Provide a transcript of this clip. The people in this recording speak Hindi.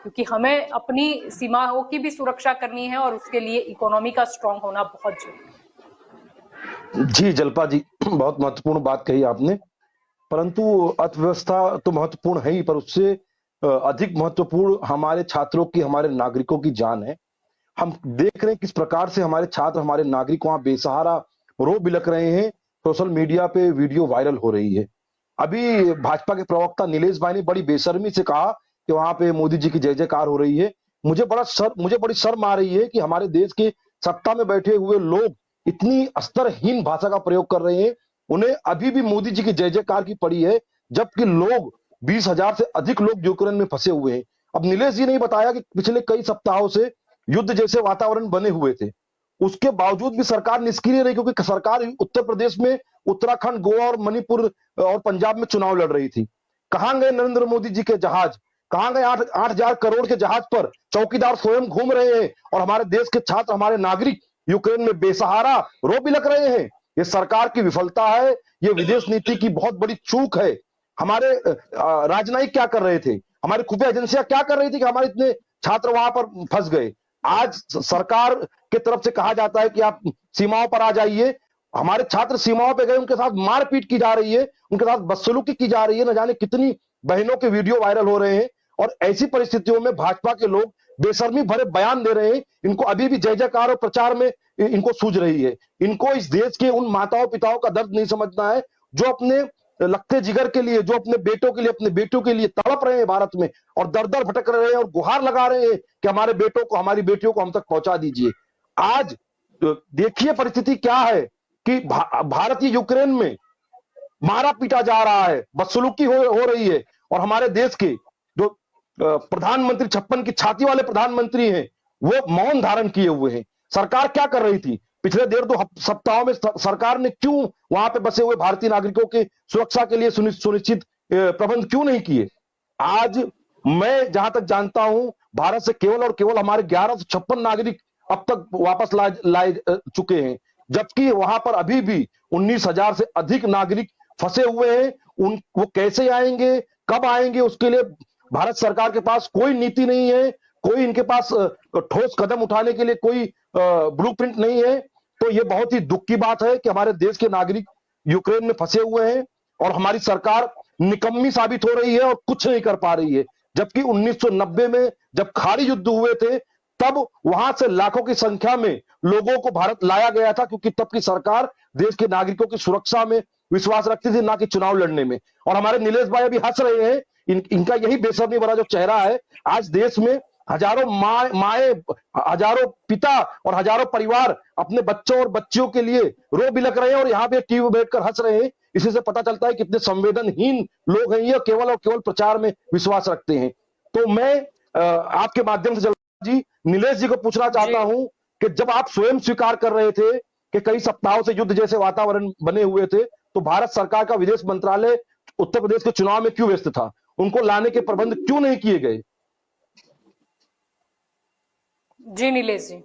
क्योंकि हमें अपनी सीमाओं की भी सुरक्षा करनी है और उसके लिए इकोनॉमी का स्ट्रांग होना बहुत जरूरी है। जी जल्पा जी, बहुत महत्वपूर्ण बात कही आपने। परंतु अर्थव्यवस्था तो महत्वपूर्ण है ही, पर उससे अधिक महत्वपूर्ण हमारे छात्रों की, हमारे नागरिकों की जान है। हम देख रहे हैं किस प्रकार से हमारे छात्र, हमारे नागरिक वहां बेसहारा रो बिलख रहे हैं। सोशल मीडिया पे वीडियो वायरल हो रही है। अभी भाजपा के प्रवक्ता नीलेश भाई ने बड़ी बेशर्मी से कहा कि वहां पे मोदी जी की जय जयकार हो रही है। मुझे बड़ी शर्म आ रही है कि हमारे देश के सत्ता में बैठे हुए लोग इतनी स्तरहीन भाषा का प्रयोग कर रहे हैं। उन्हें अभी भी मोदी जी की जय जयकार की पड़ी है, जबकि लोग 20,000 से अधिक लोग यूक्रेन में फंसे हुए हैं। अब नीलेश जी ने बताया कि पिछले कई सप्ताहों से युद्ध जैसे वातावरण बने हुए थे, उसके बावजूद भी सरकार निष्क्रिय रही, क्योंकि सरकार उत्तर प्रदेश में, उत्तराखंड, गोवा और मणिपुर और पंजाब में चुनाव लड़ रही थी। कहां गए नरेंद्र मोदी जी के जहाज? कहां गए 8,000 करोड़ के जहाज पर चौकीदार स्वयं घूम रहे हैं और हमारे देश के छात्र, हमारे नागरिक यूक्रेन में बेसहारा रो बिलख रहे हैं। ये सरकार की विफलता है, ये विदेश नीति की बहुत बड़ी चूक है। हमारे राजनयिक क्या कर रहे थे, हमारी खुफिया एजेंसियां क्या कर रही थी कि हमारे इतने छात्र वहां पर फंस गए? आज सरकार की तरफ से कहा जाता है कि आप सीमाओं पर आ जाइए। हमारे छात्र सीमाओं पे गए, उनके साथ मारपीट की जा रही है, उनके साथ बदसलूकी की जा रही है। न जाने कितनी बहनों के वीडियो वायरल हो रहे हैं। और ऐसी परिस्थितियों में भाजपा के लोग बेशर्मी भरे बयान दे रहे हैं। इनको अभी भी जय जयकार और प्रचार में इनको सूझ रही है। इनको इस देश के उन माताओं पिताओं का दर्द नहीं समझना है, जो अपने लगते जिगर के लिए, जो अपने बेटों के लिए, अपने बेटियों के लिए तड़प रहे हैं भारत में, और दर दर भटक रहे हैं और गुहार लगा रहे हैं कि हमारे बेटों को, हमारी बेटियों को हम तक पहुंचा दीजिए। आज देखिए परिस्थिति क्या है कि भारतीय यूक्रेन में मारा पीटा जा रहा है, बदसलूकी हो रही है, और हमारे देश के जो प्रधानमंत्री, 56 की छाती वाले प्रधानमंत्री हैं, वो मौन धारण किए हुए हैं। सरकार क्या कर रही थी पिछले 1.5-2 सप्ताहों में? सरकार ने क्यों वहां पे बसे हुए भारतीय नागरिकों की सुरक्षा के लिए सुनिश्चित प्रबंध क्यों नहीं किए? आज मैं जहां तक जानता हूं, भारत से केवल और केवल हमारे 1156 नागरिक अब तक वापस लाए चुके हैं, जबकि वहां पर अभी भी 19,000 से अधिक नागरिक फंसे हुए हैं। वो कैसे आएंगे, कब आएंगे, उसके लिए भारत सरकार के पास कोई नीति नहीं है, कोई इनके पास ठोस कदम उठाने के लिए कोई ब्लूप्रिंट नहीं है। तो ये बहुत ही दुख की बात है कि हमारे देश के नागरिक यूक्रेन में फंसे हुए हैं और हमारी सरकार निकम्मी साबित हो रही है और कुछ नहीं कर पा रही है। जबकि 1990 में जब खाड़ी युद्ध हुए थे, तब वहां से लाखों की संख्या में लोगों को भारत लाया गया था, क्योंकि तब की सरकार देश के नागरिकों की सुरक्षा में विश्वास रखती थी, ना कि चुनाव लड़ने में। और हमारे नीलेश भाई अभी हंस रहे हैं, इनका यही बेशर्मी भरा जो चेहरा है। आज देश में हजारों माए, हजारों पिता और हजारों परिवार अपने बच्चों और बच्चियों के लिए रो बिलख रहे हैं, और यहाँ पे टीवी बैठकर हंस रहे हैं। इसी से पता चलता है कितने संवेदनहीन लोग हैं ये, केवल और केवल प्रचार में विश्वास रखते हैं। तो मैं आपके माध्यम से जी नीलेश जी को पूछना चाहता हूं कि जब आप स्वयं स्वीकार कर रहे थे कि कई सप्ताहों से युद्ध जैसे वातावरण बने हुए थे, तो भारत सरकार का विदेश मंत्रालय उत्तर प्रदेश के चुनाव में क्यों व्यस्त था? उनको लाने के प्रबंध क्यों नहीं किए गए? जी नीलेश जी।